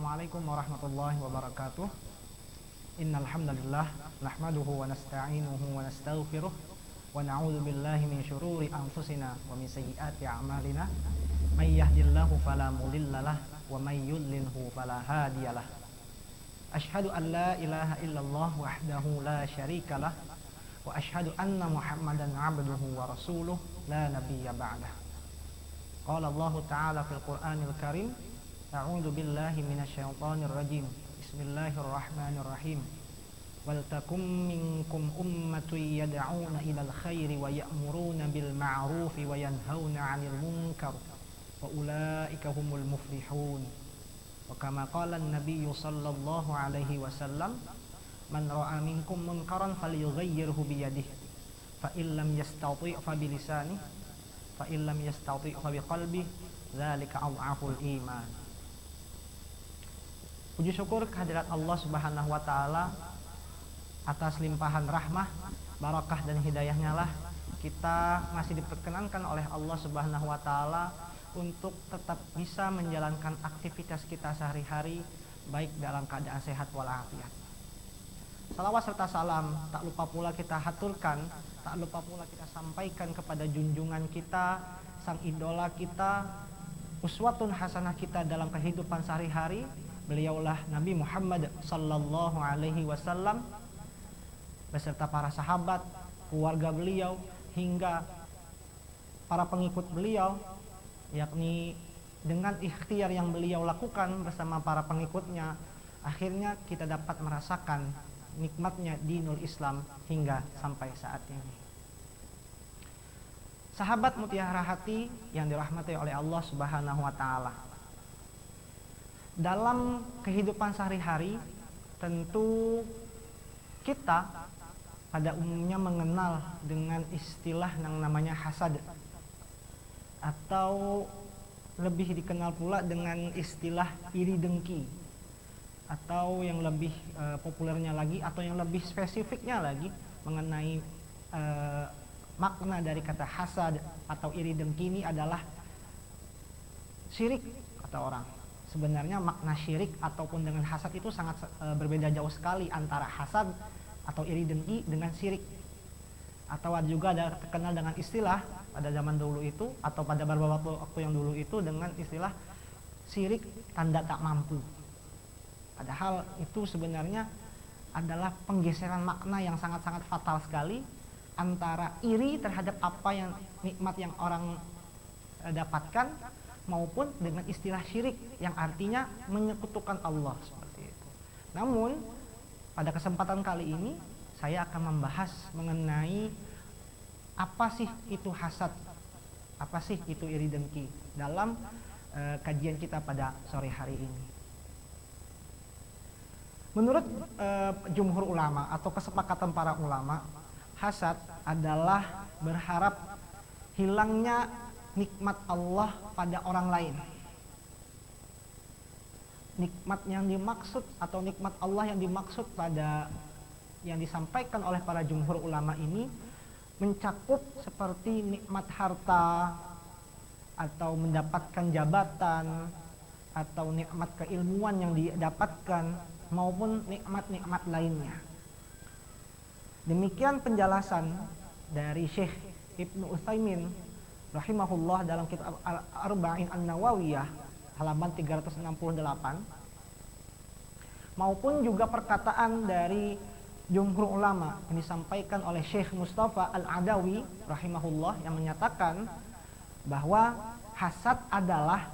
Assalamualaikum warahmatullahi wabarakatuh. Innal hamdalillah nahmaduhu wa nasta'inuhu wa nastaghfiruh wa na'udzu billahi min syururi anfusina wa min sayyiati a'malina. May yahdihillahu fala mudhillalah wa may yudlilhu fala hadiyalah. Asyhadu an la ilaha illallah wahdahu la syarikalah wa asyhadu anna Muhammadan 'abduhu wa rasuluh la nabiyya ba'dah. Qala Allah ta'ala fil Qur'anil Karim, a'udzu billahi minasyaitonir rajim. Bismillahirrahmanirrahim. Wal takum minkum ummatun yad'una ilal khairi wa ya'muruna bil ma'rufi wa yanhauna 'anil munkar wa ulaika humul muflihun. Wa kama qala an-nabiy sallallahu alaihi wasallam, man ra'a minkum munkaran falyughayyirhu bi yadihi fa illam yastati' fa bi lisanihi fa illam yastati' fa bi qalbihi dzalika adhaful iman. Puji syukur kehadirat Allah Subhanahu wa taala atas limpahan rahmah, barakah dan hidayahnya lah kita masih diperkenankan oleh Allah Subhanahu wa taala untuk tetap bisa menjalankan aktivitas kita sehari-hari baik dalam keadaan sehat walafiat. Salawat serta salam tak lupa pula kita haturkan, tak lupa pula kita sampaikan kepada junjungan kita, sang idola kita, uswatun hasanah kita dalam kehidupan sehari-hari. Beliaulah Nabi Muhammad sallallahu alaihi wasallam beserta para sahabat, keluarga beliau hingga para pengikut beliau, yakni dengan ikhtiar yang beliau lakukan bersama para pengikutnya, akhirnya kita dapat merasakan nikmatnya dinul Islam hingga sampai saat ini. Sahabat mutiara hati yang dirahmati oleh Allah Subhanahu wa taala, dalam kehidupan sehari-hari tentu kita pada umumnya mengenal dengan istilah yang namanya hasad, atau lebih dikenal pula dengan istilah iri dengki, atau yang lebih populernya lagi atau yang lebih spesifiknya lagi mengenai makna dari kata hasad atau iri dengki ini adalah syirik, kata orang. Sebenarnya makna syirik ataupun dengan hasad itu sangat berbeda jauh sekali antara hasad atau iri dengki dengan syirik. Atau juga ada terkenal dengan istilah pada zaman dulu itu atau pada beberapa waktu yang dulu itu dengan istilah syirik tanda tak mampu. Padahal itu sebenarnya adalah penggeseran makna yang sangat-sangat fatal sekali antara iri terhadap apa yang nikmat yang orang dapatkan maupun dengan istilah syirik yang artinya menyekutukan Allah seperti itu. Namun pada kesempatan kali ini saya akan membahas mengenai apa sih itu hasad, apa sih itu iri dengki dalam kajian kita pada sore hari ini. Menurut jumhur ulama atau kesepakatan para ulama, hasad adalah berharap hilangnya nikmat Allah pada orang lain. Nikmat yang dimaksud atau nikmat Allah yang dimaksud pada yang disampaikan oleh para jumhur ulama ini mencakup seperti nikmat harta atau mendapatkan jabatan atau nikmat keilmuan yang didapatkan maupun nikmat-nikmat lainnya. Demikian penjelasan dari Syekh Ibnu Utsaimin rahimahullah dalam kitab Al-Arba'in An-Nawawiyah halaman 368, maupun juga perkataan dari jumhur ulama yang disampaikan oleh Syekh Mustafa Al-Adawi rahimahullah yang menyatakan bahwa hasad adalah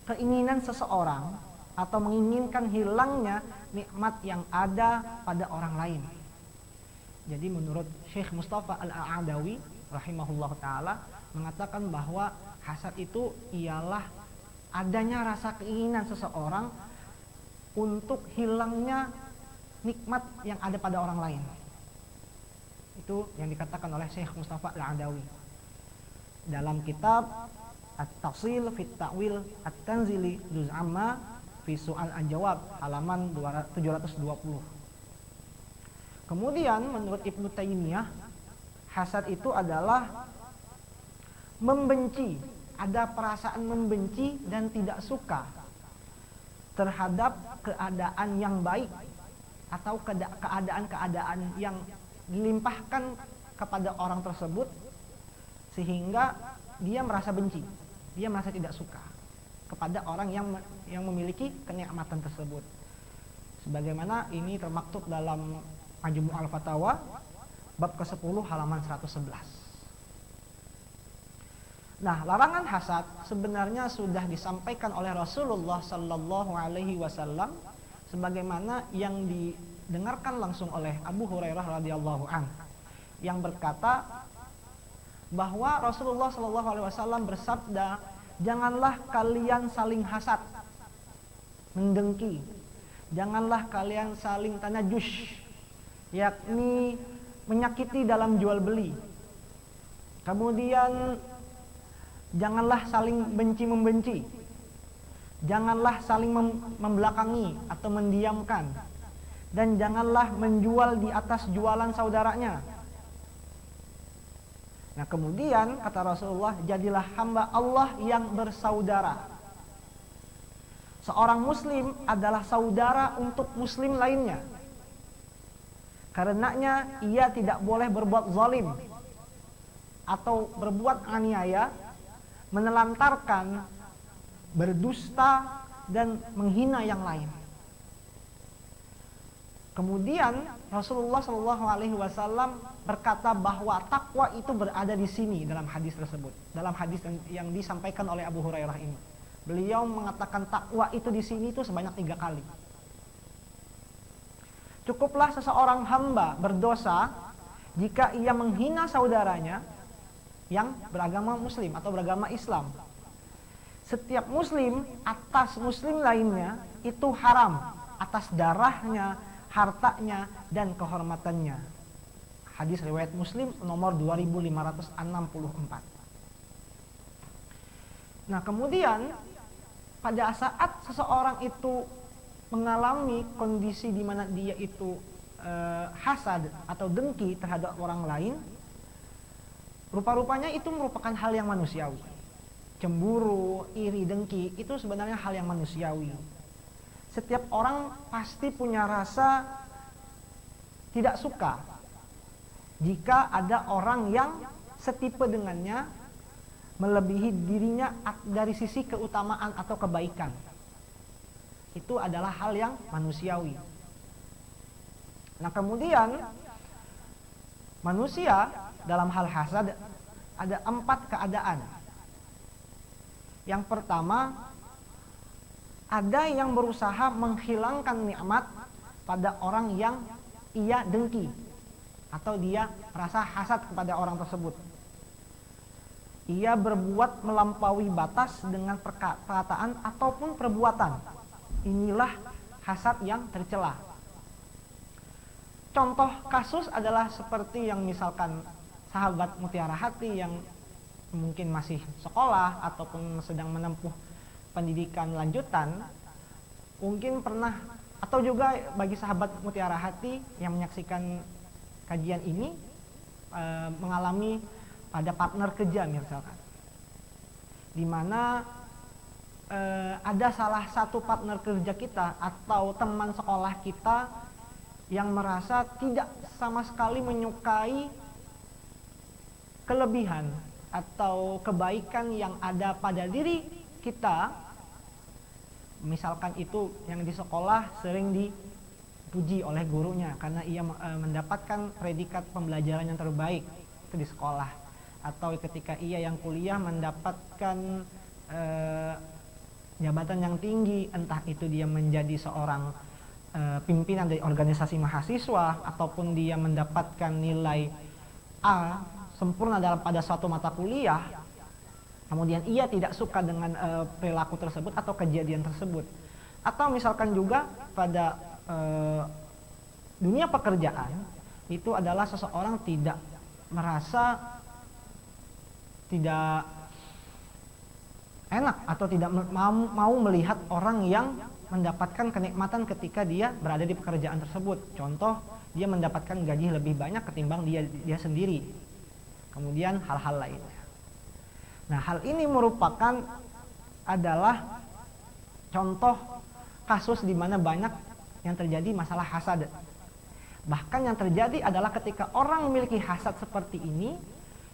keinginan seseorang atau menginginkan hilangnya nikmat yang ada pada orang lain. Jadi menurut Syekh Mustafa Al-Adawi rahimahullah ta'ala mengatakan bahwa hasad itu ialah adanya rasa keinginan seseorang untuk hilangnya nikmat yang ada pada orang lain. Itu yang dikatakan oleh Syekh Mustafa Al-Adawi dalam kitab At-Tafsil fit Ta'wil At-Tanzili Juz' Amma fi Su'al Al-Jawab halaman 720. Kemudian menurut Ibnu Taimiyah, hasad itu adalah membenci, ada perasaan membenci dan tidak suka terhadap keadaan yang baik atau keadaan-keadaan yang dilimpahkan kepada orang tersebut, sehingga dia merasa benci, dia merasa tidak suka kepada orang yang memiliki kenikmatan tersebut. Sebagaimana ini termaktub dalam Majmu' al-Fatawa bab ke-10 halaman 111. Nah, larangan hasad sebenarnya sudah disampaikan oleh Rasulullah sallallahu alaihi wasallam sebagaimana yang didengarkan langsung oleh Abu Hurairah radhiyallahu anhu yang berkata bahwa Rasulullah sallallahu alaihi wasallam bersabda, "Janganlah kalian saling hasad, mendengki. Janganlah kalian saling tanajus, yakni menyakiti dalam jual beli. Kemudian janganlah saling benci membenci. Janganlah saling membelakangi atau mendiamkan. Dan janganlah menjual di atas jualan saudaranya." Nah, kemudian kata Rasulullah, "Jadilah hamba Allah yang bersaudara." Seorang muslim adalah saudara untuk muslim lainnya. Karenanya ia tidak boleh berbuat zalim atau berbuat aniaya, menelantarkan, berdusta, dan menghina yang lain. Kemudian Rasulullah Shallallahu Alaihi Wasallam berkata bahwa takwa itu berada di sini dalam hadis tersebut, dalam hadis yang disampaikan oleh Abu Hurairah ini. Beliau mengatakan takwa itu di sini itu sebanyak 3 kali. Cukuplah seseorang hamba berdosa jika ia menghina saudaranya yang beragama muslim atau beragama Islam. Setiap muslim atas muslim lainnya itu haram atas darahnya, hartanya, dan kehormatannya. Hadis riwayat Muslim nomor 2564. Nah, kemudian pada saat seseorang itu mengalami kondisi di mana dia itu hasad atau dengki terhadap orang lain, rupa-rupanya itu merupakan hal yang manusiawi. Cemburu, iri, dengki itu sebenarnya hal yang manusiawi. Setiap orang pasti punya rasa tidak suka jika ada orang yang setipe dengannya melebihi dirinya dari sisi keutamaan atau kebaikan. Itu adalah hal yang manusiawi. Nah, kemudian manusia dalam hal hasad ada 4 keadaan. Yang pertama, ada yang berusaha menghilangkan nikmat pada orang yang ia dengki atau dia merasa hasad kepada orang tersebut. Ia berbuat melampaui batas dengan perkataan ataupun perbuatan. Inilah hasad yang tercela. Contoh kasus adalah seperti yang misalkan sahabat Mutiara Hati yang mungkin masih sekolah ataupun sedang menempuh pendidikan lanjutan, mungkin pernah, atau juga bagi sahabat Mutiara Hati yang menyaksikan kajian ini mengalami pada partner kerja misalkan, di mana ada salah satu partner kerja kita atau teman sekolah kita yang merasa tidak sama sekali menyukai kelebihan atau kebaikan yang ada pada diri kita. Misalkan itu yang di sekolah sering dipuji oleh gurunya karena ia mendapatkan predikat pembelajaran yang terbaik itu di sekolah, atau ketika ia yang kuliah mendapatkan jabatan yang tinggi, entah itu dia menjadi seorang pimpinan dari organisasi mahasiswa ataupun dia mendapatkan nilai A sempurna pada suatu mata kuliah. Kemudian ia tidak suka dengan perilaku tersebut atau kejadian tersebut. Atau misalkan juga pada dunia pekerjaan, itu adalah seseorang tidak merasa tidak enak atau tidak mau melihat orang yang mendapatkan kenikmatan ketika dia berada di pekerjaan tersebut. Contoh, dia mendapatkan gaji lebih banyak ketimbang dia sendiri. Kemudian hal-hal lainnya. Nah, hal ini merupakan adalah contoh kasus di mana banyak yang terjadi masalah hasad. Bahkan yang terjadi adalah ketika orang memiliki hasad seperti ini,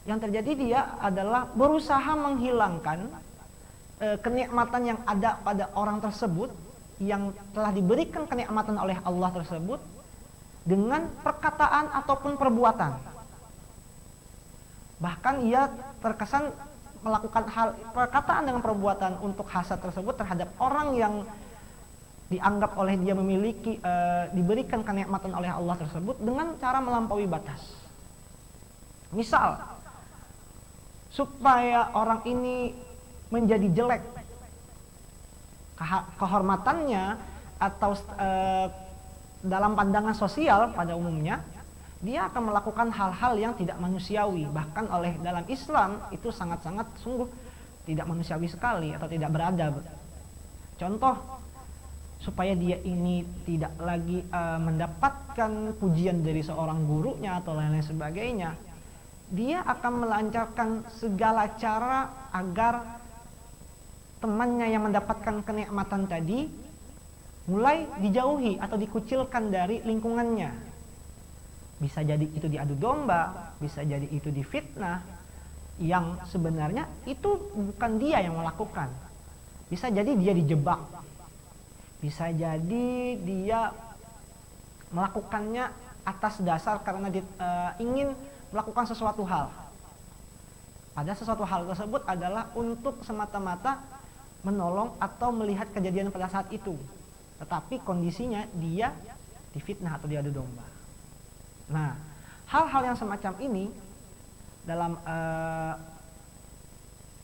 yang terjadi dia adalah berusaha menghilangkan kenikmatan yang ada pada orang tersebut, yang telah diberikan kenikmatan oleh Allah tersebut, dengan perkataan ataupun perbuatan. Bahkan ia terkesan melakukan hal perkataan dengan perbuatan untuk hasad tersebut terhadap orang yang dianggap oleh dia memiliki diberikan kenikmatan oleh Allah tersebut dengan cara melampaui batas. Misal, supaya orang ini menjadi jelek kehormatannya atau dalam pandangan sosial pada umumnya, dia akan melakukan hal-hal yang tidak manusiawi. Bahkan oleh dalam Islam itu sangat-sangat sungguh tidak manusiawi sekali atau tidak beradab. Contoh, supaya dia ini tidak lagi mendapatkan pujian dari seorang gurunya atau lain-lain sebagainya, dia akan melancarkan segala cara agar temannya yang mendapatkan kenikmatan tadi mulai dijauhi atau dikucilkan dari lingkungannya. Bisa jadi itu diadu domba, bisa jadi itu difitnah, yang sebenarnya itu bukan dia yang melakukan. Bisa jadi dia dijebak, bisa jadi dia melakukannya atas dasar karena ingin melakukan sesuatu hal. Pada sesuatu hal tersebut adalah untuk semata-mata menolong atau melihat kejadian pada saat itu, tetapi kondisinya dia difitnah atau diadu domba. Nah, hal-hal yang semacam ini dalam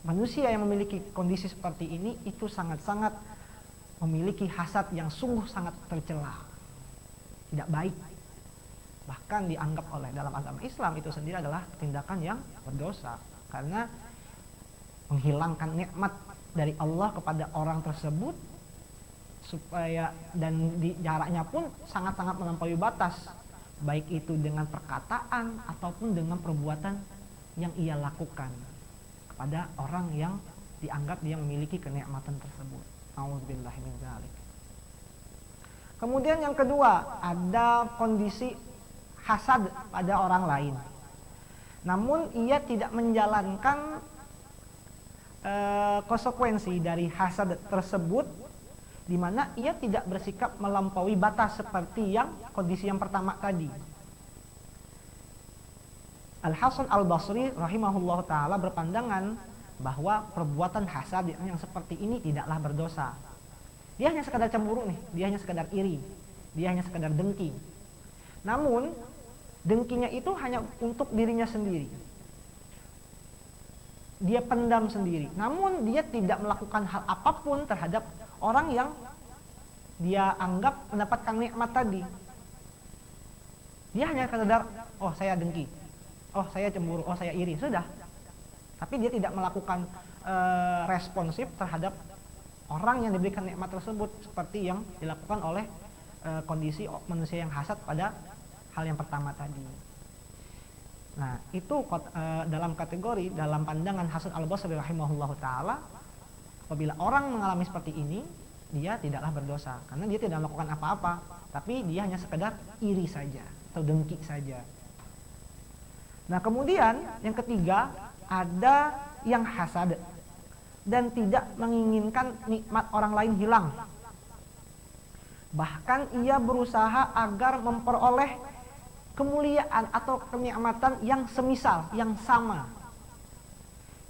manusia yang memiliki kondisi seperti ini itu sangat-sangat memiliki hasad yang sungguh sangat tercela, tidak baik. Bahkan dianggap oleh dalam agama Islam itu sendiri adalah tindakan yang berdosa, karena menghilangkan nikmat dari Allah kepada orang tersebut, supaya dan jaraknya pun sangat-sangat melampaui batas, baik itu dengan perkataan ataupun dengan perbuatan yang ia lakukan kepada orang yang dianggap dia memiliki kenikmatan tersebut. A'udzubillahi min dzalik. Kemudian yang kedua, ada kondisi hasad pada orang lain, namun ia tidak menjalankan konsekuensi dari hasad tersebut, di mana ia tidak bersikap melampaui batas seperti yang kondisi yang pertama tadi. Al-Hasan Al-Basri rahimahullah ta'ala berpandangan bahwa perbuatan hasad yang seperti ini tidaklah berdosa. Dia hanya sekadar cemburu nih, dia hanya sekadar iri, dia hanya sekadar dengki. Namun dengkinya itu hanya untuk dirinya sendiri, dia pendam sendiri. Namun dia tidak melakukan hal apapun terhadap orang yang dia anggap mendapatkan nikmat tadi. Dia hanya sekadar, oh saya dengki, oh saya cemburu, oh saya iri, sudah. Tapi dia tidak melakukan responsif terhadap orang yang diberikan nikmat tersebut, seperti yang dilakukan oleh kondisi manusia yang hasad pada hal yang pertama tadi. Nah, itu dalam kategori, dalam pandangan Hasan Al-Basri rahimahullahu ta'ala, apabila orang mengalami seperti ini, dia tidaklah berdosa, karena dia tidak melakukan apa-apa, tapi dia hanya sekedar iri saja atau dengki saja. Nah, kemudian yang ketiga, ada yang hasad dan tidak menginginkan nikmat orang lain hilang. Bahkan ia berusaha agar memperoleh kemuliaan atau kenikmatan yang semisal, yang sama.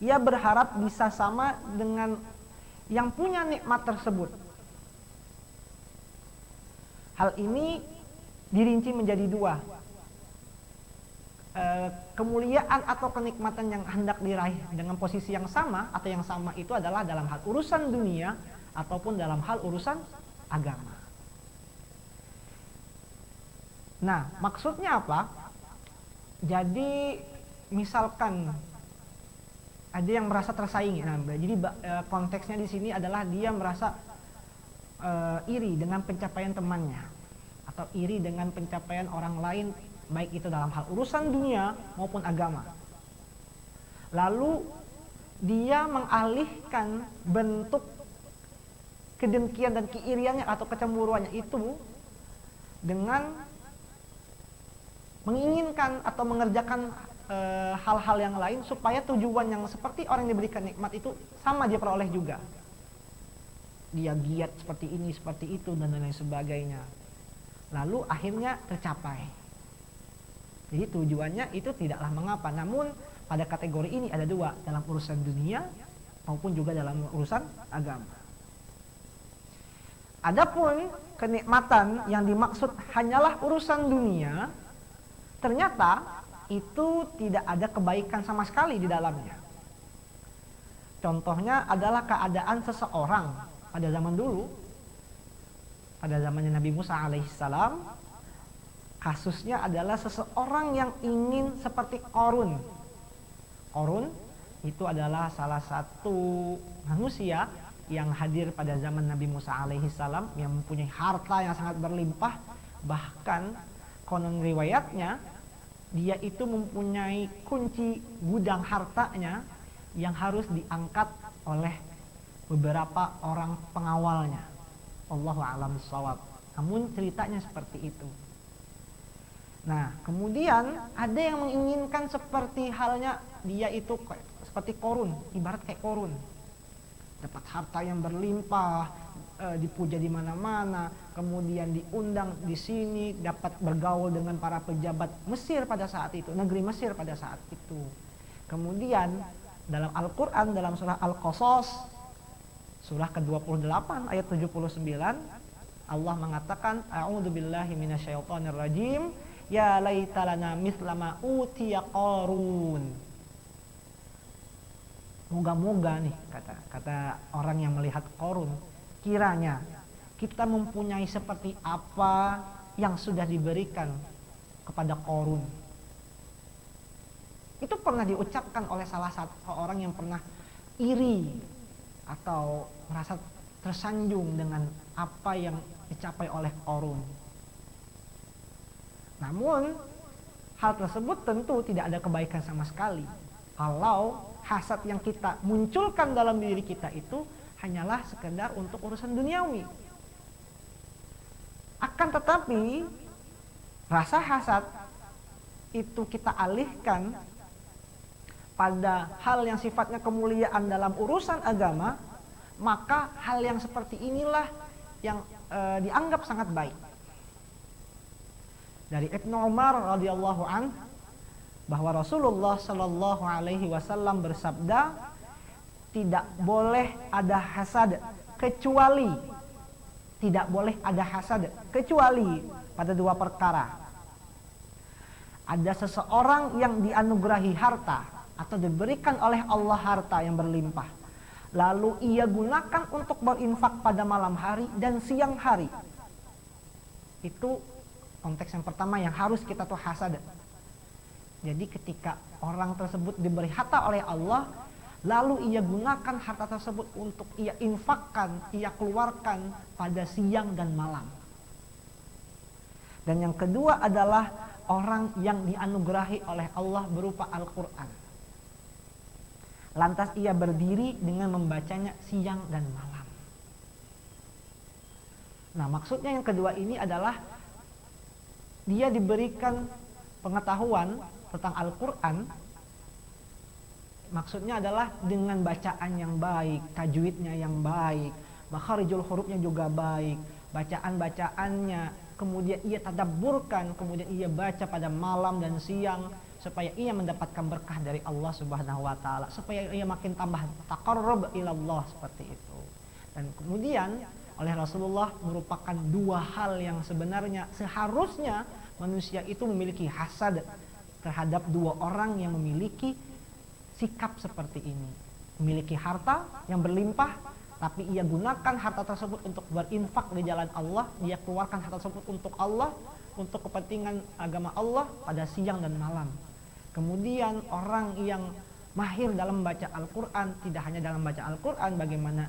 Ia berharap bisa sama dengan yang punya nikmat tersebut. Hal ini dirinci menjadi dua. Kemuliaan atau kenikmatan yang hendak diraih dengan posisi yang sama atau yang sama itu adalah dalam hal urusan dunia ataupun dalam hal urusan agama. Nah, maksudnya apa? Jadi misalkan ada yang merasa tersaingi. Nah, jadi konteksnya di sini adalah dia merasa iri dengan pencapaian temannya atau iri dengan pencapaian orang lain, baik itu dalam hal urusan dunia maupun agama. Lalu dia mengalihkan bentuk kedengkian dan keiriannya atau kecemburuannya itu dengan menginginkan atau mengerjakan hal-hal yang lain supaya tujuan yang seperti orang yang diberikan nikmat itu sama dia peroleh juga. Dia giat seperti ini, seperti itu, dan lain sebagainya. Lalu akhirnya tercapai. Jadi tujuannya itu tidaklah mengapa. Namun pada kategori ini ada dua, dalam urusan dunia maupun juga dalam urusan agama. Adapun kenikmatan yang dimaksud hanyalah urusan dunia, ternyata itu tidak ada kebaikan sama sekali di dalamnya. Contohnya adalah keadaan seseorang pada zaman dulu, pada zamannya Nabi Musa alaihissalam. Kasusnya adalah seseorang yang ingin seperti Qarun. Qarun itu adalah salah satu manusia yang hadir pada zaman Nabi Musa alaihissalam, yang mempunyai harta yang sangat berlimpah. Bahkan konon riwayatnya dia itu mempunyai kunci gudang hartanya yang harus diangkat oleh beberapa orang pengawalnya. Allahu a'lam bishawab. Namun ceritanya seperti itu. Nah, kemudian ada yang menginginkan seperti halnya dia itu seperti Qarun, ibarat kayak Qarun. Dapat harta yang berlimpah, dipuja di mana-mana, kemudian diundang di sini, dapat bergaul dengan para pejabat Mesir pada saat itu, negeri Mesir pada saat itu. Kemudian dalam Al-Qur'an, dalam surah Al-Qasas, surah ke-28 ayat 79, Allah mengatakan, a'udzubillahi minasyaitonir rajim, ya laitalana mislama utiya Qarun. Moga-moga nih, kata orang yang melihat Qarun, kiranya kita mempunyai seperti apa yang sudah diberikan kepada Qarun. Itu pernah diucapkan oleh salah satu orang yang pernah iri atau merasa tersanjung dengan apa yang dicapai oleh Qarun. Namun hal tersebut tentu tidak ada kebaikan sama sekali kalau hasad yang kita munculkan dalam diri kita itu hanyalah sekedar untuk urusan duniawi. Akan tetapi rasa hasad itu kita alihkan pada hal yang sifatnya kemuliaan dalam urusan agama, maka hal yang seperti inilah yang dianggap sangat baik. Dari Ibnu Umar radhiyallahu an, bahwa Rasulullah Shallallahu Alaihi Wasallam bersabda, tidak boleh ada hasad kecuali pada dua perkara. Ada seseorang yang dianugerahi harta atau diberikan oleh Allah harta yang berlimpah, lalu ia gunakan untuk berinfak pada malam hari dan siang hari. Itu konteks yang pertama yang harus kita tuh hasad. Jadi ketika orang tersebut diberi harta oleh Allah, lalu ia gunakan harta tersebut untuk ia infakkan, ia keluarkan pada siang dan malam. Dan yang kedua adalah orang yang dianugerahi oleh Allah berupa Al-Quran. Lantas ia berdiri dengan membacanya siang dan malam. Nah, maksudnya yang kedua ini adalah dia diberikan pengetahuan tentang Al-Quran, maksudnya adalah dengan bacaan yang baik, tajwidnya yang baik, makharijul hurufnya juga baik, bacaan-bacaannya, kemudian ia tadabburkan, kemudian ia baca pada malam dan siang, supaya ia mendapatkan berkah dari Allah Subhanahu wa Ta'ala, supaya ia makin tambah taqarrub ilallah, seperti itu. Dan kemudian oleh Rasulullah merupakan dua hal yang sebenarnya seharusnya manusia itu memiliki hasad terhadap dua orang yang memiliki sikap seperti ini. Memiliki harta yang berlimpah, tapi ia gunakan harta tersebut untuk berinfak di jalan Allah, dia keluarkan harta tersebut untuk Allah, untuk kepentingan agama Allah pada siang dan malam. Kemudian orang yang mahir dalam membaca Al-Quran, tidak hanya dalam membaca Al-Quran, bagaimana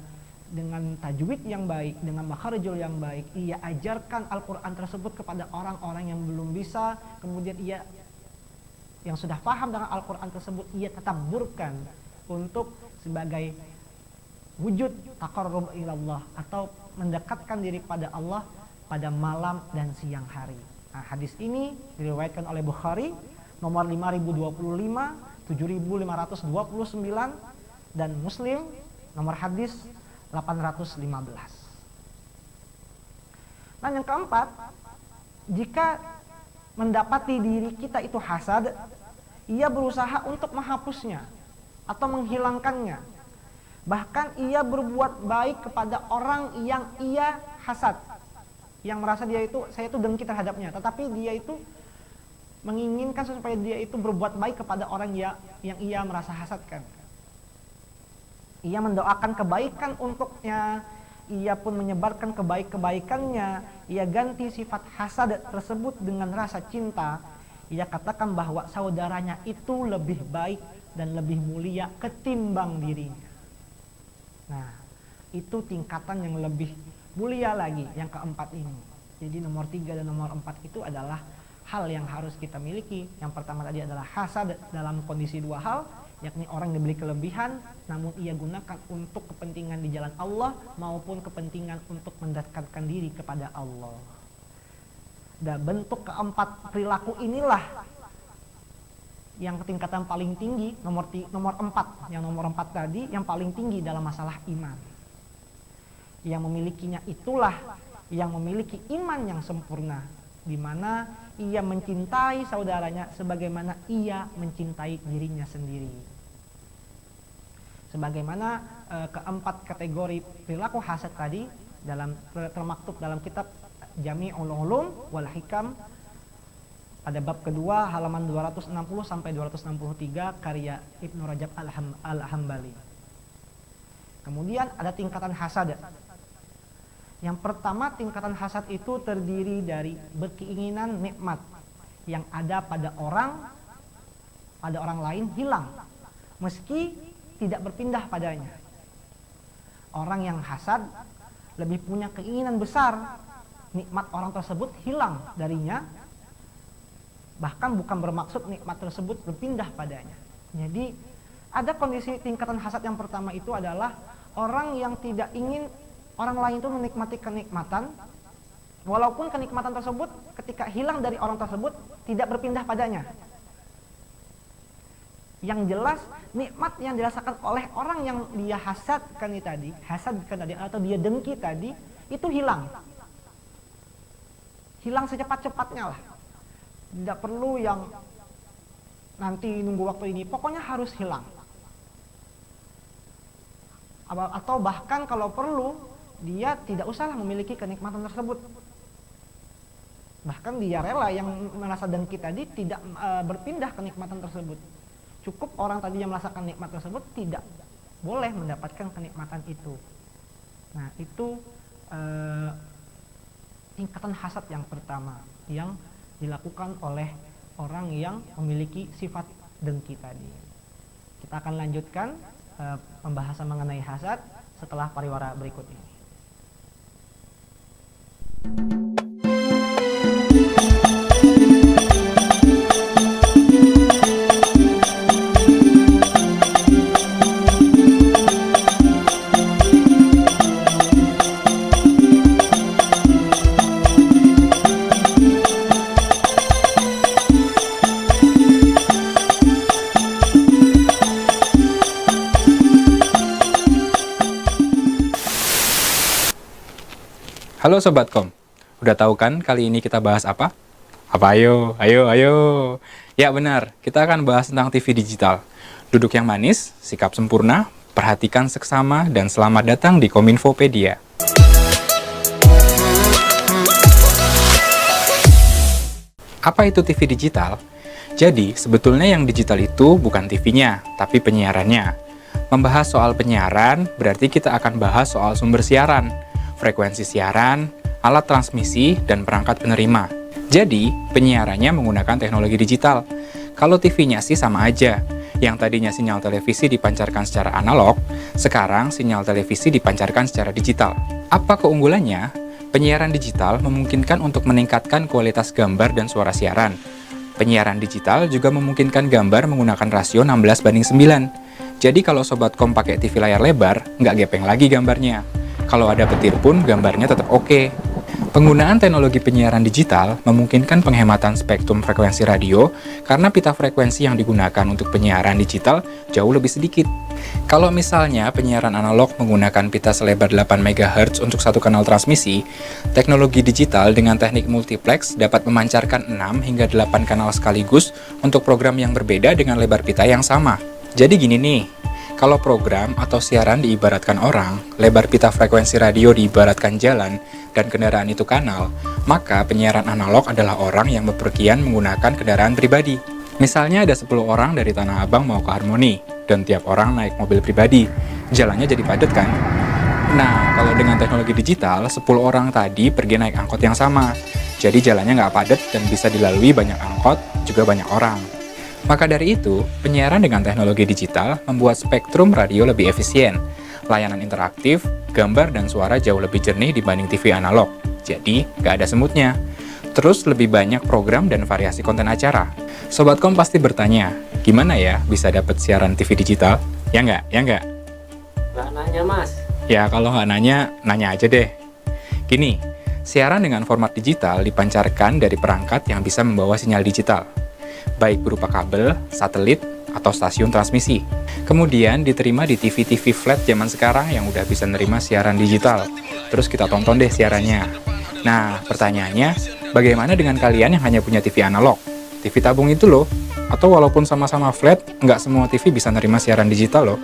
dengan tajwid yang baik, dengan makharijul yang baik, ia ajarkan Al-Quran tersebut kepada orang-orang yang belum bisa, kemudian ia yang sudah paham dengan Al-Quran tersebut, ia tadabburkan untuk sebagai wujud taqarrub ilallah atau mendekatkan diri pada Allah pada malam dan siang hari. Nah, hadis ini diriwayatkan oleh Bukhari nomor 5025, 7529 dan Muslim nomor hadis 815. Nah, yang keempat, jika mendapati diri kita itu hasad, ia berusaha untuk menghapusnya atau menghilangkannya. Bahkan ia berbuat baik kepada orang yang ia hasad, yang merasa saya itu dengki terhadapnya, tetapi dia itu menginginkan supaya dia itu berbuat baik kepada orang yang ia merasa hasadkan. Ia mendoakan kebaikan untuknya, ia pun menyebarkan kebaikannya, ia ganti sifat hasad tersebut dengan rasa cinta. Ia katakan bahwa saudaranya itu lebih baik dan lebih mulia ketimbang dirinya. Nah, itu tingkatan yang lebih mulia lagi, yang keempat ini. Jadi nomor 3 dan nomor 4 itu adalah hal yang harus kita miliki. Yang pertama tadi adalah hasad dalam kondisi dua hal, yakni orang yang diberi kelebihan namun ia gunakan untuk kepentingan di jalan Allah maupun kepentingan untuk mendekatkan diri kepada Allah. Dan bentuk keempat perilaku inilah yang tingkatan paling tinggi, nomor 4, yang nomor 4 tadi yang paling tinggi dalam masalah iman. Yang memilikinya itulah yang memiliki iman yang sempurna, di mana ia mencintai saudaranya sebagaimana ia mencintai dirinya sendiri. Sebagaimana keempat kategori perilaku hasad tadi termaktub dalam kitab Jami'ul Ulum wal Hikam pada bab kedua halaman 260 sampai 263 karya Ibnu Rajab Al-Hambali. Kemudian ada tingkatan hasad. Yang pertama, tingkatan hasad itu terdiri dari berkeinginan nikmat yang ada pada orang lain hilang meski tidak berpindah padanya. Orang yang hasad lebih punya keinginan besar nikmat orang tersebut hilang darinya, bahkan bukan bermaksud nikmat tersebut berpindah padanya. Jadi ada kondisi tingkatan hasad yang pertama itu adalah orang yang tidak ingin orang lain itu menikmati kenikmatan, walaupun kenikmatan tersebut ketika hilang dari orang tersebut tidak berpindah padanya. Yang jelas nikmat yang dirasakan oleh orang yang dia hasadkan tadi atau dia dengki tadi itu hilang secepat-cepatnya lah. Tidak perlu yang nanti nunggu waktu ini, pokoknya harus hilang. Atau bahkan kalau perlu dia tidak usahlah memiliki kenikmatan tersebut. Bahkan dia rela yang merasa dengki tadi tidak berpindah kenikmatan tersebut. Cukup orang tadi yang merasakan nikmat tersebut tidak boleh mendapatkan kenikmatan itu. Nah, itu tingkatan hasad yang pertama yang dilakukan oleh orang yang memiliki sifat dengki tadi. Kita akan lanjutkan pembahasan mengenai hasad setelah pariwara berikut ini. Halo Sobat Kom, udah tahu kan kali ini kita bahas apa? Apa ayo? Ya benar, kita akan bahas tentang TV digital. Duduk yang manis, sikap sempurna, perhatikan seksama, dan selamat datang di Kominfopedia. Apa itu TV digital? Jadi, sebetulnya yang digital itu bukan TV-nya, tapi penyiarannya. Membahas soal penyiaran, berarti kita akan bahas soal sumber siaran, frekuensi siaran, alat transmisi, dan perangkat penerima. Jadi, penyiarannya menggunakan teknologi digital. Kalau TV-nya sih sama aja. Yang tadinya sinyal televisi dipancarkan secara analog, sekarang sinyal televisi dipancarkan secara digital. Apa keunggulannya? Penyiaran digital memungkinkan untuk meningkatkan kualitas gambar dan suara siaran. Penyiaran digital juga memungkinkan gambar menggunakan rasio 16:9. Jadi kalau Sobat Kom pakai TV layar lebar, nggak gepeng lagi gambarnya. Kalau ada petir pun gambarnya tetap oke. Penggunaan teknologi penyiaran digital memungkinkan penghematan spektrum frekuensi radio karena pita frekuensi yang digunakan untuk penyiaran digital jauh lebih sedikit. Kalau misalnya penyiaran analog menggunakan pita selebar 8 MHz untuk satu kanal transmisi, teknologi digital dengan teknik multiplex dapat memancarkan 6 hingga 8 kanal sekaligus untuk program yang berbeda dengan lebar pita yang sama. Jadi gini nih, kalau program atau siaran diibaratkan orang, lebar pita frekuensi radio diibaratkan jalan, dan kendaraan itu kanal, maka penyiaran analog adalah orang yang bepergian menggunakan kendaraan pribadi. Misalnya ada 10 orang dari Tanah Abang mau ke Harmoni, dan tiap orang naik mobil pribadi. Jalannya jadi padat kan? Nah, kalau dengan teknologi digital, 10 orang tadi pergi naik angkot yang sama. Jadi jalannya nggak padat dan bisa dilalui banyak angkot, juga banyak orang. Maka dari itu, penyiaran dengan teknologi digital membuat spektrum radio lebih efisien, layanan interaktif, gambar dan suara jauh lebih jernih dibanding TV analog. Jadi, nggak ada semutnya. Terus lebih banyak program dan variasi konten acara. Sobatkom pasti bertanya, gimana ya bisa dapat siaran TV digital? Ya nggak? Ya nggak? Nggak nanya, Mas. Ya, kalau nggak nanya, nanya aja deh. Gini, siaran dengan format digital dipancarkan dari perangkat yang bisa membawa sinyal digital, baik berupa kabel, satelit, atau stasiun transmisi. Kemudian diterima di TV-TV flat zaman sekarang yang udah bisa nerima siaran digital. Terus kita tonton deh siarannya. Nah, pertanyaannya, bagaimana dengan kalian yang hanya punya TV analog? TV tabung itu loh. Atau walaupun sama-sama flat, nggak semua TV bisa nerima siaran digital loh.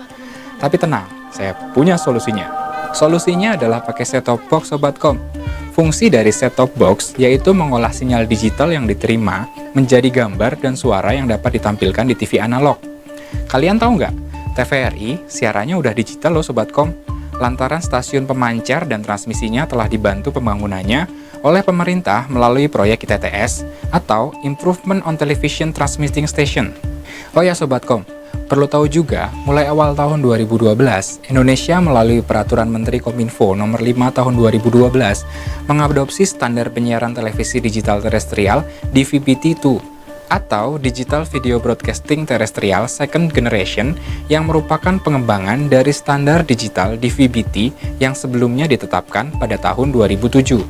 Tapi tenang, saya punya solusinya. Solusinya adalah pakai set-top box Sobatkom. Fungsi dari set-top box yaitu mengolah sinyal digital yang diterima menjadi gambar dan suara yang dapat ditampilkan di TV analog. Kalian tahu nggak? TVRI siarannya udah digital loh Sobatkom, lantaran stasiun pemancar dan transmisinya telah dibantu pembangunannya oleh pemerintah melalui proyek ITTS atau Improvement on Television Transmitting Station. Oh ya Sobatkom, perlu tahu juga, mulai awal tahun 2012, Indonesia melalui Peraturan Menteri Kominfo Nomor 5 Tahun 2012 mengadopsi standar penyiaran televisi digital terestrial DVB-T2 atau Digital Video Broadcasting Terrestrial Second Generation yang merupakan pengembangan dari standar digital DVB-T yang sebelumnya ditetapkan pada tahun 2007.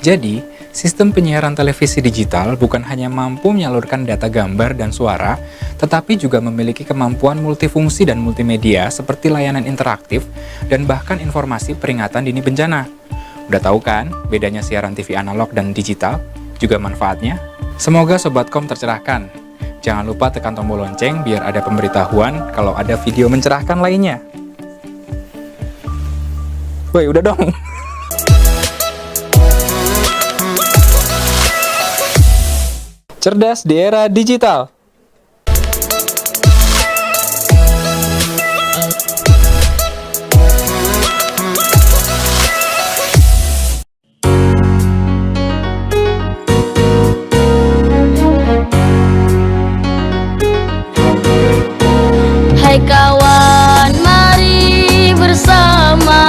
Jadi, sistem penyiaran televisi digital bukan hanya mampu menyalurkan data gambar dan suara, tetapi juga memiliki kemampuan multifungsi dan multimedia seperti layanan interaktif dan bahkan informasi peringatan dini bencana. Udah tahu kan bedanya siaran TV analog dan digital? Juga manfaatnya? Semoga Sobatkom tercerahkan. Jangan lupa tekan tombol lonceng biar ada pemberitahuan kalau ada video mencerahkan lainnya. Woi, udah dong. Cerdas di era digital. Hai kawan, mari bersama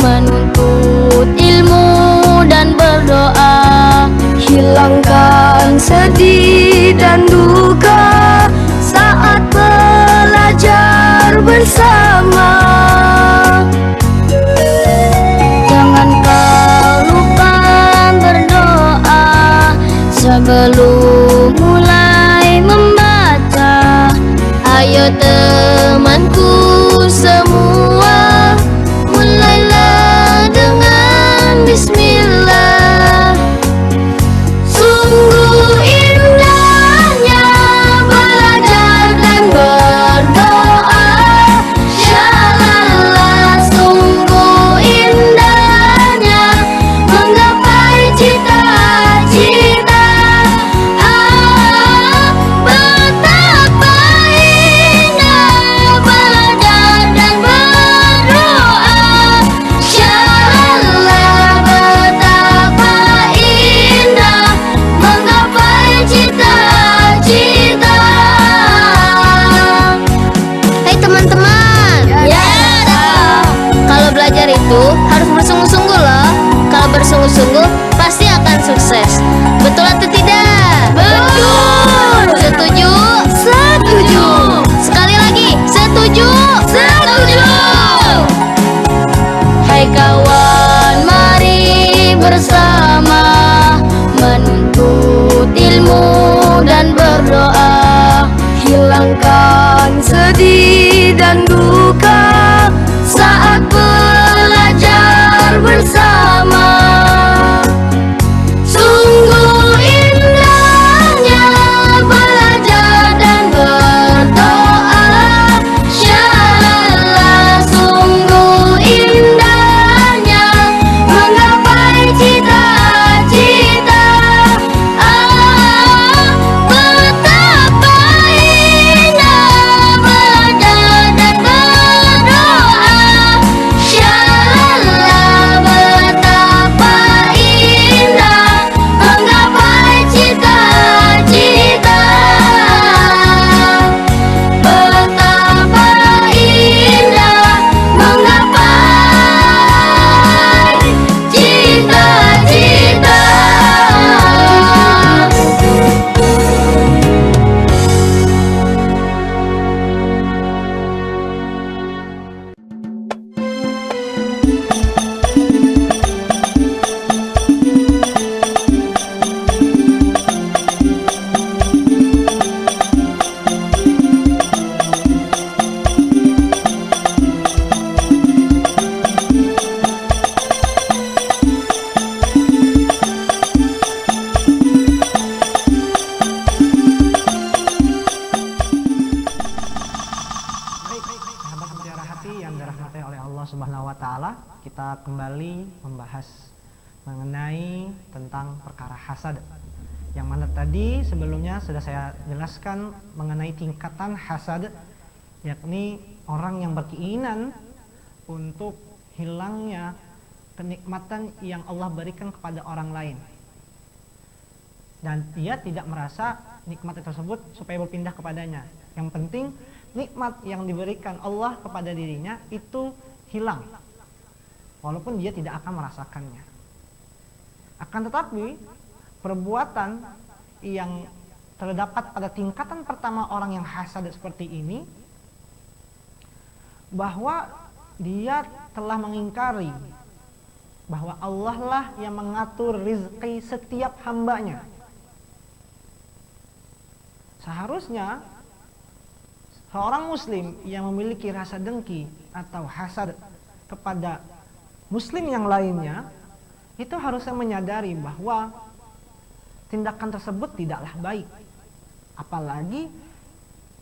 menuntut ilmu dan berdoa, hilangkan sedih dan duka saat belajar bersama. Jangan kau lupa berdoa sebelum mulai membaca. Ayo temanku semua, mulailah dengan bismillah. Sungguh indahnya belajar dan berdoa. Shalala, sungguh indahnya menggapai cita-cita. Betapa indah belajar dan berdoa. Shalala, betapa indah menggapai cita-cita. Hai teman-teman, ya kalau belajar itu harus bersungguh-sungguh loh. Kalau bersungguh-sungguh pasti akan sukses. Betul atau tidak? Betul. Setuju? Setuju. Sekali lagi, setuju? Setuju. Hai kawan. kembali membahas mengenai tentang perkara hasad, yang mana tadi sebelumnya sudah saya jelaskan mengenai tingkatan hasad, yakni orang yang berkeinginan untuk hilangnya kenikmatan yang Allah berikan kepada orang lain, dan dia tidak merasa nikmat tersebut supaya berpindah kepadanya. Yang penting nikmat yang diberikan Allah kepada dirinya itu hilang, walaupun dia tidak akan merasakannya. Akan tetapi perbuatan yang terdapat pada tingkatan pertama orang yang hasad seperti ini, bahwa dia telah mengingkari bahwa Allah lah yang mengatur rizki setiap hambanya. Seharusnya seorang muslim yang memiliki rasa dengki atau hasad kepada muslim yang lainnya, itu harusnya menyadari bahwa tindakan tersebut tidaklah baik. Apalagi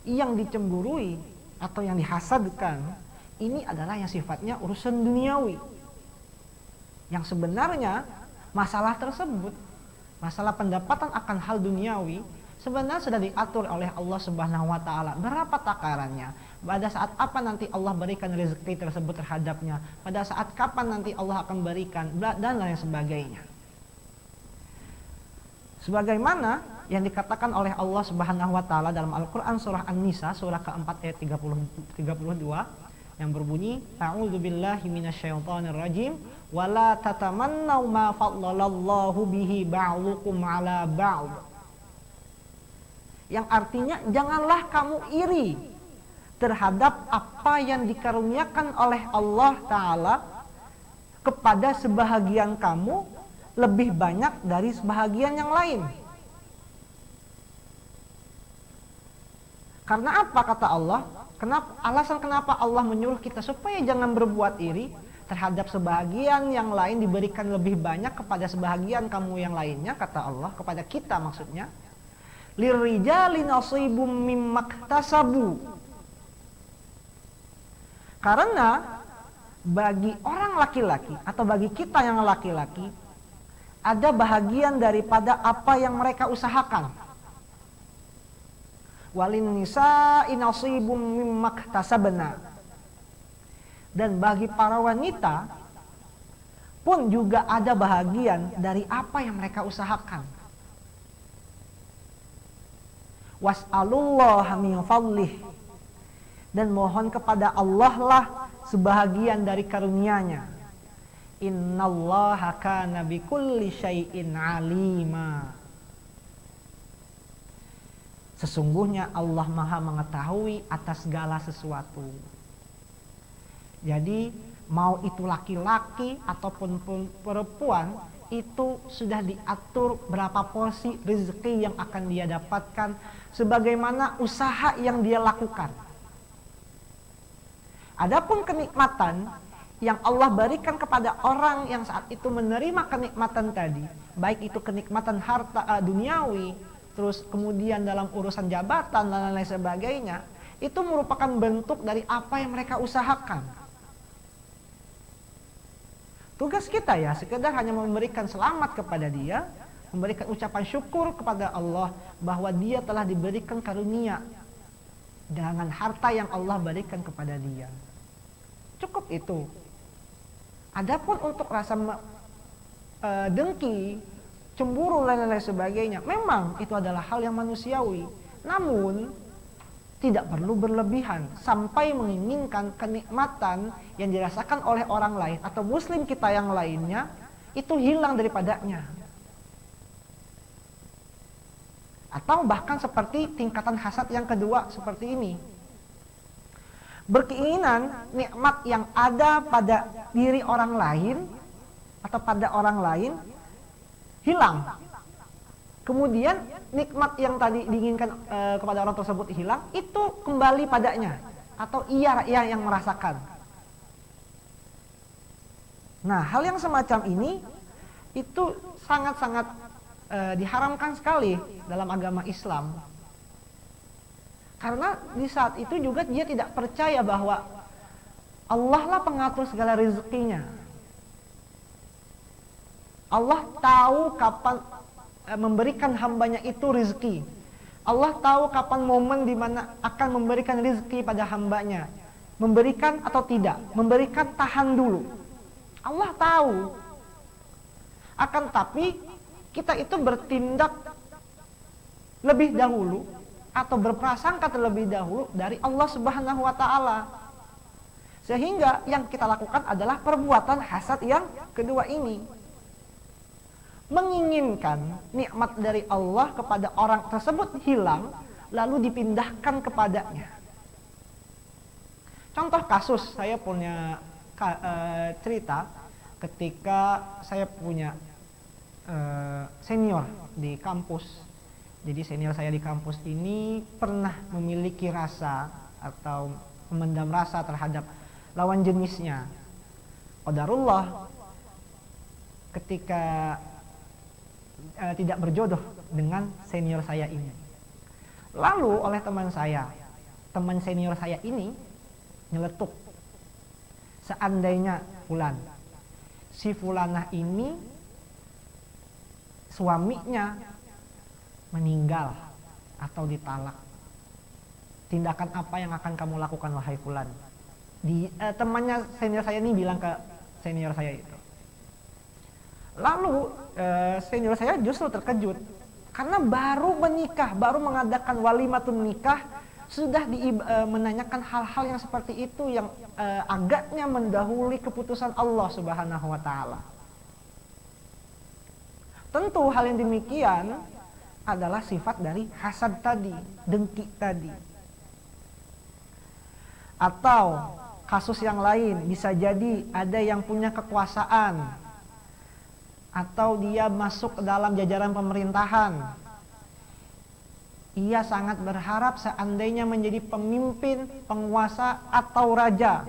yang dicemburui atau yang dihasadkan ini adalah yang sifatnya urusan duniawi, yang sebenarnya masalah tersebut, masalah pendapatan akan hal duniawi, sebenarnya sudah diatur oleh Allah Subhanahu wa taala. Berapa takarannya? Pada saat apa nanti Allah berikan rezeki tersebut terhadapnya? Pada saat kapan nanti Allah akan berikan, dan lain sebagainya. Sebagaimana yang dikatakan oleh Allah Subhanahu wa taala dalam Al-Qur'an surah An-Nisa surah keempat ayat 32 yang berbunyi, A'udzubillahi minasyaitonir rajim, wala tatamannau ma faddalallahu bihi ba'dukum 'ala ba'd. Yang artinya janganlah kamu iri terhadap apa yang dikaruniakan oleh Allah Ta'ala kepada sebahagian kamu lebih banyak dari sebahagian yang lain. Karena apa kata Allah? Alasan kenapa Allah menyuruh kita supaya jangan berbuat iri terhadap sebahagian yang lain diberikan lebih banyak kepada sebahagian kamu yang lainnya, kata Allah kepada kita maksudnya. Lirijali nasibum mimmaktasabu. Karena bagi orang laki-laki atau bagi kita yang laki-laki ada bahagian daripada apa yang mereka usahakan. Walin nisa'i nasibum mimmaktasabna. Dan bagi para wanita pun juga ada bahagian dari apa yang mereka usahakan. Was'alullaha min fadlih, dan mohon kepada Allah lah sebahagian dari karunia-Nya. Innallaha kana bikulli syai'in alima. Sesungguhnya Allah Maha mengetahui atas segala sesuatu. Jadi mau itu laki-laki ataupun perempuan, itu sudah diatur berapa porsi rezeki yang akan dia dapatkan sebagaimana usaha yang dia lakukan. Adapun kenikmatan yang Allah berikan kepada orang yang saat itu menerima kenikmatan tadi, baik itu kenikmatan harta duniawi, terus kemudian dalam urusan jabatan dan lain sebagainya, itu merupakan bentuk dari apa yang mereka usahakan. Tugas kita ya sekedar hanya memberikan selamat kepada dia, memberikan ucapan syukur kepada Allah bahwa dia telah diberikan karunia dengan harta yang Allah berikan kepada dia. Cukup itu. Adapun untuk rasa dengki, cemburu dan lain sebagainya, memang itu adalah hal yang manusiawi. Namun tidak perlu berlebihan sampai menginginkan kenikmatan yang dirasakan oleh orang lain atau muslim kita yang lainnya itu hilang daripadanya. Atau bahkan seperti tingkatan hasad yang kedua seperti ini. Berkeinginan nikmat yang ada pada diri orang lain atau pada orang lain hilang. Kemudian nikmat yang tadi diinginkan kepada orang tersebut hilang, itu kembali padanya atau ia yang merasakan. Nah, hal yang semacam ini itu sangat-sangat diharamkan sekali dalam agama Islam. Karena di saat itu juga dia tidak percaya bahwa Allah lah pengatur segala rezekinya. Allah tahu kapan memberikan hambanya itu rezeki. Allah tahu kapan momen di mana akan memberikan rezeki pada hambanya. Memberikan atau tidak, memberikan tahan dulu. Allah tahu. Akan tapi kita itu bertindak lebih dahulu atau berprasangka terlebih dahulu dari Allah Subhanahu wa taala. Sehingga yang kita lakukan adalah perbuatan hasad yang kedua ini. Menginginkan nikmat dari Allah kepada orang tersebut hilang, lalu dipindahkan kepadanya. Contoh kasus, saya punya cerita ketika saya punya senior di kampus. Jadi senior saya di kampus ini pernah memiliki rasa atau memendam rasa terhadap lawan jenisnya. Qadarullah, ketika tidak berjodoh dengan senior saya ini. Lalu oleh teman senior saya ini nyeletuk, seandainya si fulanah ini suaminya meninggal atau ditalak, tindakan apa yang akan kamu lakukan wahai fulan? Temannya senior saya ini bilang ke senior saya itu. Lalu senior saya justru terkejut karena baru menikah, baru mengadakan walimatun nikah, sudah menanyakan hal-hal yang seperti itu yang agaknya mendahului keputusan Allah Subhanahu wa taala. Tentu hal yang demikian adalah sifat dari hasad tadi, dengki tadi. Atau kasus yang lain, bisa jadi ada yang punya kekuasaan atau dia masuk ke dalam jajaran pemerintahan. Ia sangat berharap seandainya menjadi pemimpin, penguasa atau raja,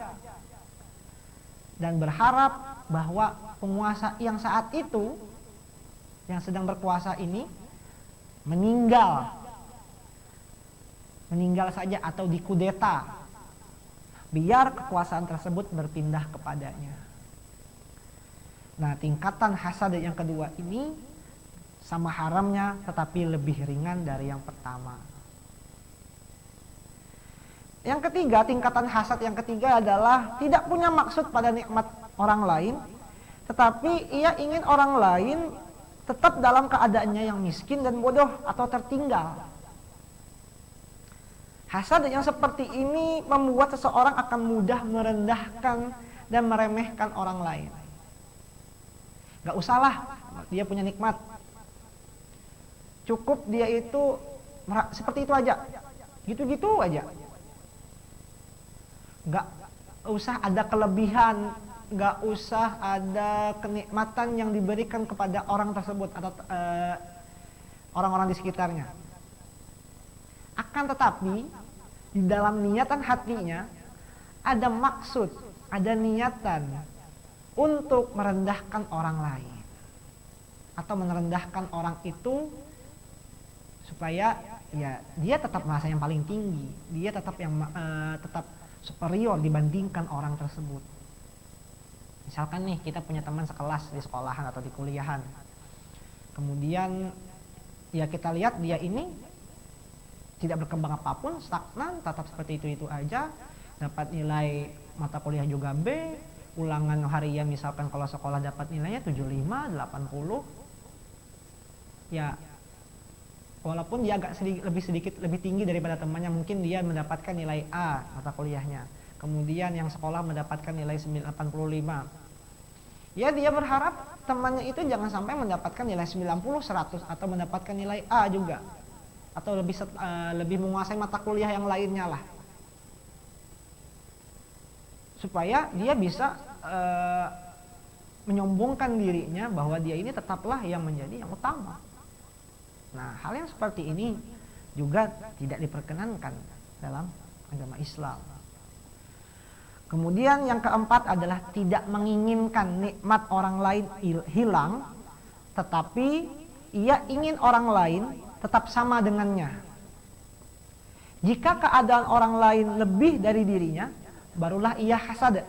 dan berharap bahwa penguasa yang saat itu, yang sedang berkuasa ini, meninggal saja atau dikudeta, biar kekuasaan tersebut berpindah kepadanya. Nah, tingkatan hasad yang kedua ini sama haramnya tetapi lebih ringan dari yang pertama. Yang ketiga, tingkatan hasad yang ketiga adalah tidak punya maksud pada nikmat orang lain, tetapi ia ingin orang lain tetap dalam keadaannya yang miskin dan bodoh atau tertinggal. Hasad yang seperti ini membuat seseorang akan mudah merendahkan dan meremehkan orang lain. Gak usahlah dia punya nikmat, cukup dia itu seperti itu aja, gitu-gitu aja. Gak usah ada kelebihan, gak usah ada kenikmatan yang diberikan kepada orang tersebut atau orang-orang di sekitarnya. Akan tetapi di dalam niatan hatinya ada maksud, ada niatan untuk merendahkan orang lain atau merendahkan orang itu supaya ya dia tetap merasa yang paling tinggi, dia tetap tetap superior dibandingkan orang tersebut. Misalkan nih kita punya teman sekelas di sekolahan atau di kuliahan, kemudian ya kita lihat dia ini tidak berkembang apapun, stagnan, tetap seperti itu aja, dapat nilai mata kuliah juga B, ulangan harian misalkan kalau sekolah dapat nilainya 75, 80. Ya walaupun dia agak lebih tinggi daripada temannya, mungkin dia mendapatkan nilai A mata kuliahnya, kemudian yang sekolah mendapatkan nilai 85. Ya dia berharap temannya itu jangan sampai mendapatkan nilai 90, 100 atau mendapatkan nilai A juga, atau lebih menguasai mata kuliah yang lainnya lah, supaya dia bisa menyombongkan dirinya bahwa dia ini tetaplah yang menjadi yang utama. Nah, hal yang seperti ini juga tidak diperkenankan dalam agama Islam. Kemudian yang keempat adalah tidak menginginkan nikmat orang lain hilang, tetapi ia ingin orang lain tetap sama dengannya. Jika keadaan orang lain lebih dari dirinya, barulah ia hasad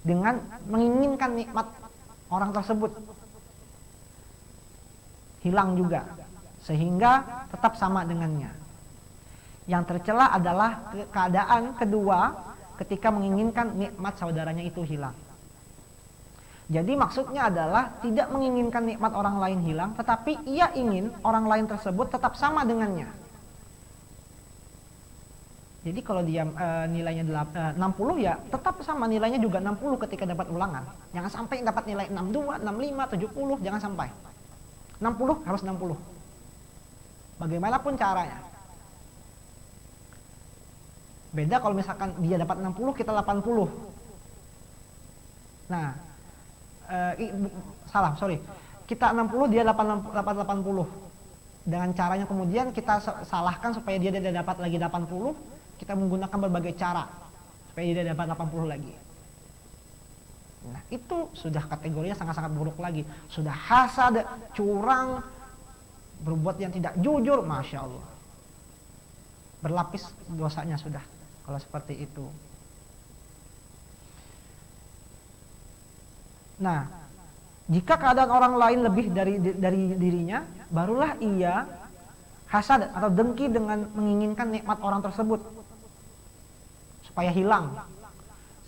dengan menginginkan nikmat orang tersebut hilang juga, sehingga tetap sama dengannya. Yang tercela adalah keadaan kedua ketika menginginkan nikmat saudaranya itu hilang. Jadi maksudnya adalah tidak menginginkan nikmat orang lain hilang, tetapi ia ingin orang lain tersebut tetap sama dengannya. Jadi kalau dia nilainya 60 ya tetap sama nilainya juga 60 ketika dapat ulangan. Jangan sampai dapat nilai 62, 65, 70, jangan sampai. 60 harus 60. Bagaimanapun caranya. Beda kalau misalkan dia dapat 60, kita 80. Nah, kita 60, dia 80. Dengan caranya kemudian kita salahkan supaya dia tidak dapat lagi 80. Kita menggunakan berbagai cara supaya dia dapat 80 lagi. Nah, itu sudah kategorinya sangat-sangat buruk lagi. Sudah hasad, curang, berbuat yang tidak jujur, Masya Allah. Berlapis dosanya sudah kalau seperti itu. Nah, jika keadaan orang lain lebih dari dirinya, barulah ia hasad atau dengki dengan menginginkan nikmat orang tersebut supaya hilang,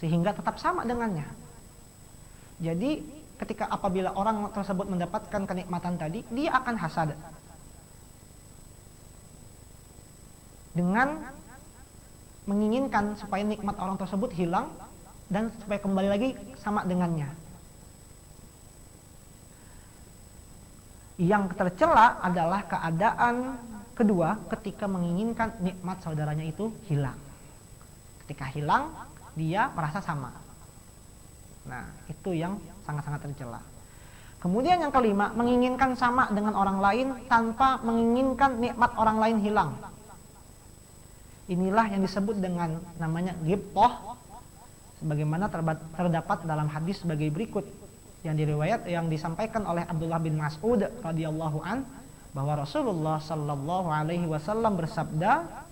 sehingga tetap sama dengannya. Jadi ketika apabila orang tersebut mendapatkan kenikmatan tadi, dia akan hasad dengan menginginkan supaya nikmat orang tersebut hilang dan supaya kembali lagi sama dengannya. Yang tercela adalah keadaan kedua ketika menginginkan nikmat saudaranya itu hilang. Ketika hilang, dia merasa sama. Nah, itu yang sangat-sangat tercela. Kemudian yang kelima, menginginkan sama dengan orang lain tanpa menginginkan nikmat orang lain hilang. Inilah yang disebut dengan namanya ghibthah, sebagaimana terdapat dalam hadis sebagai berikut yang disampaikan oleh Abdullah bin Mas'ud radhiyallahu an, bahwa Rasulullah sallallahu alaihi wasallam bersabda,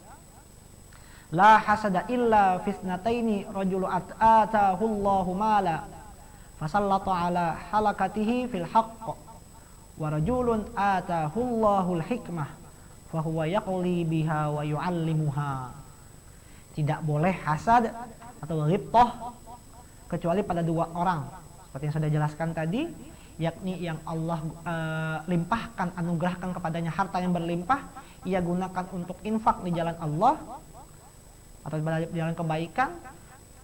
la hasada illa fisnataini rajulu atahu Allahu mala fasallata ala halakatihi fil haqq wa rajulun atahu Allahul hikmah fahuwa yaqli biha wa yu'allimuha. Tidak boleh hasad atau ghibthah kecuali pada dua orang, seperti yang sudah jelaskan tadi, yakni yang Allah limpahkan, anugerahkan kepadanya harta yang berlimpah, ia gunakan untuk infak di jalan Allah atau di jalan kebaikan,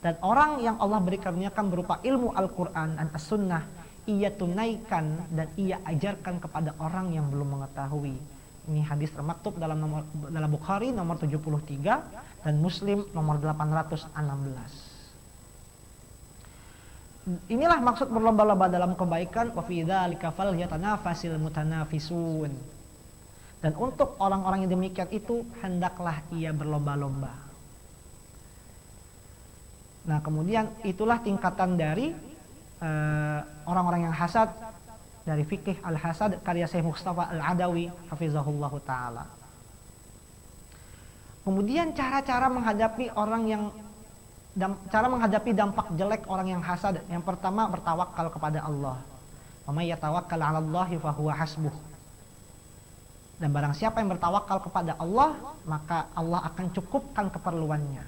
dan orang yang Allah berikan berupa ilmu Al-Quran dan As-Sunnah, ia tunaikan dan ia ajarkan kepada orang yang belum mengetahui. Ini hadis termaktub dalam Bukhari nomor 73 dan Muslim nomor 816. Inilah maksud berlomba-lomba dalam kebaikan, wa fi dzalika falyatanafasil mutanafisun. Dan untuk orang-orang yang demikian itu hendaklah ia berlomba-lomba. Nah, kemudian itulah tingkatan dari orang-orang yang hasad dari fikih al-hasad karya Syekh Mustafa Al-Adawi hafizahullahu taala. Kemudian cara-cara menghadapi dampak jelek orang yang hasad. Yang pertama, bertawakal kepada Allah. Wa may yatawakkal 'ala Allahi fa huwa hasbuh. Dan barang siapa yang bertawakal kepada Allah, maka Allah akan cukupkan keperluannya.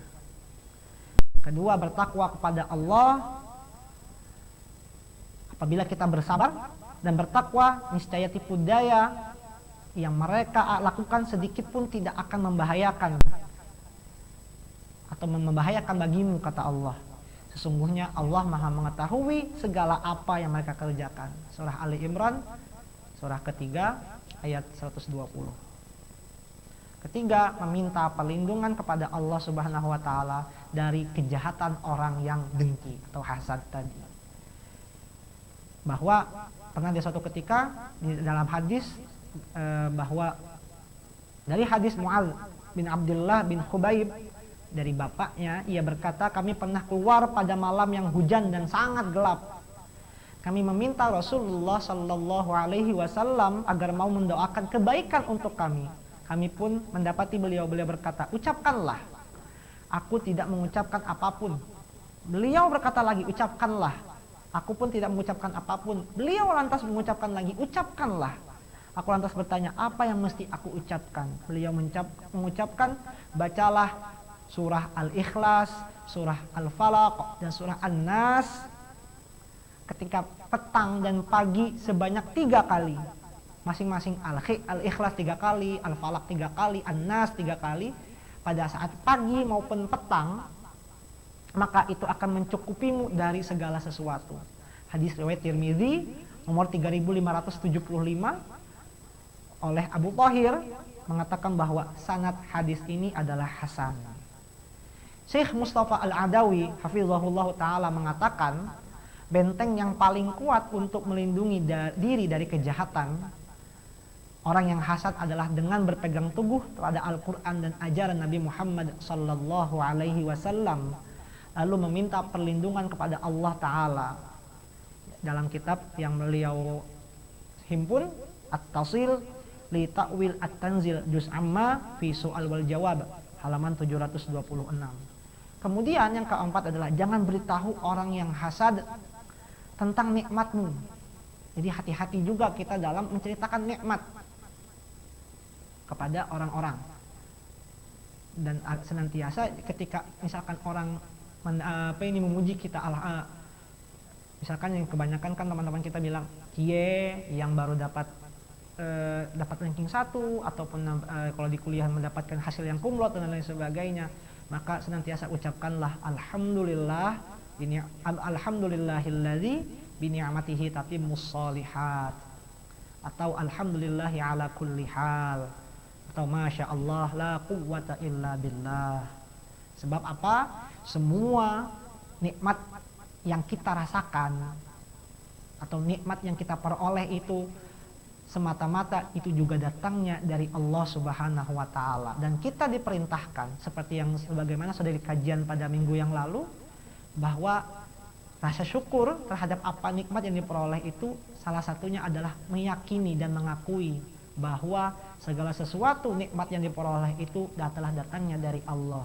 Kedua, bertakwa kepada Allah. Apabila kita bersabar dan bertakwa, niscaya tipu daya yang mereka lakukan sedikit pun tidak akan membahayakan atau membahayakan bagimu, kata Allah. Sesungguhnya Allah Maha mengetahui segala apa yang mereka kerjakan. Surah Ali Imran, surah ketiga, ayat 120. Ketiga, meminta perlindungan kepada Allah Subhanahu wa taala dari kejahatan orang yang dengki atau hasad tadi. Bahwa pernah di suatu ketika di dalam hadis bahwa dari hadis Mu'adz bin Abdullah bin Khubayb dari bapaknya, ia berkata, kami pernah keluar pada malam yang hujan dan sangat gelap. Kami meminta Rasulullah sallallahu alaihi wasallam agar mau mendoakan kebaikan untuk kami. Kami pun mendapati beliau berkata, ucapkanlah. Aku tidak mengucapkan apapun. Beliau berkata lagi, ucapkanlah. Aku pun tidak mengucapkan apapun. Beliau lantas mengucapkan lagi, ucapkanlah. Aku lantas bertanya, apa yang mesti aku ucapkan? Beliau mengucapkan, bacalah surah Al-Ikhlas, surah Al-Falaq, dan surah An-Nas ketika petang dan pagi sebanyak 3 kali. Masing-masing Al-Ikhlas 3 kali, Al-Falaq 3 kali, An-Nas 3 kali. Pada saat pagi maupun petang, maka itu akan mencukupimu dari segala sesuatu. Hadis riwayat Tirmidzi nomor 3575 oleh Abu Thahir mengatakan bahwa sanad hadis ini adalah hasan. Syekh Mustafa Al-Adawi hafizahullah ta'ala mengatakan, benteng yang paling kuat untuk melindungi diri dari kejahatan orang yang hasad adalah dengan berpegang teguh terhadap Al-Quran dan ajaran Nabi Muhammad sallallahu alaihi wasallam, lalu meminta perlindungan kepada Allah Ta'ala. Dalam kitab yang beliau himpun, At-Tasil li Ta'wil At-Tanzil Juz Amma fi Su'al wal Jawab, halaman 726. Kemudian yang keempat adalah jangan beritahu orang yang hasad tentang nikmatmu. Jadi hati-hati juga kita dalam menceritakan nikmat kepada orang-orang. Dan senantiasa ketika misalkan orang memuji kita, misalkan yang kebanyakan kan teman-teman kita bilang, cie yang baru dapat ranking 1, ataupun kalau di kuliah mendapatkan hasil yang kumlot dan lain sebagainya, maka senantiasa ucapkanlah alhamdulillah, alhamdulillahilladzi bi ni'matihi tatimmus shalihat, atau alhamdulillahi ala kulli hal, atau masya Allah la quwwata illa billah. Sebab apa? Semua nikmat yang kita rasakan atau nikmat yang kita peroleh itu semata-mata itu juga datangnya dari Allah Subhanahu wa taala, dan kita diperintahkan seperti yang sebagaimana sudah dikajian pada minggu yang lalu, bahwa rasa syukur terhadap apa nikmat yang diperoleh itu salah satunya adalah meyakini dan mengakui bahwa segala sesuatu nikmat yang diperoleh itu adalah datangnya dari Allah,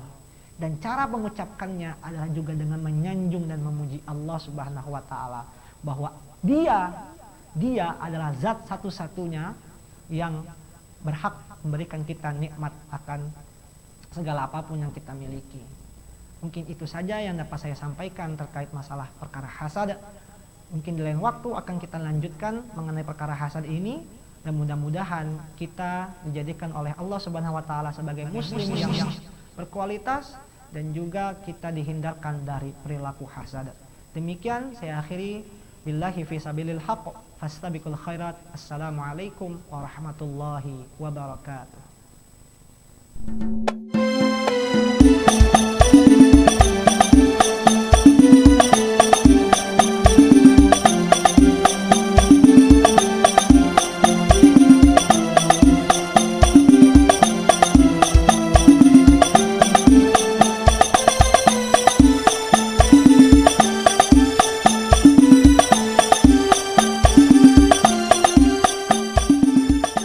dan cara mengucapkannya adalah juga dengan menyanjung dan memuji Allah Subhanahu wa taala, bahwa Dia adalah zat satu-satunya yang berhak memberikan kita nikmat akan segala apapun yang kita miliki. Mungkin itu saja yang dapat saya sampaikan terkait masalah perkara hasad. Mungkin di lain waktu akan kita lanjutkan mengenai perkara hasad ini, dan mudah-mudahan kita dijadikan oleh Allah Subhanahu wa taala sebagai muslim yang berkualitas, dan juga kita dihindarkan dari perilaku hasad. Demikian saya akhiri. Billahi fi sabilil haqq fastabiqul khairat. Assalamualaikum warahmatullahi wabarakatuh.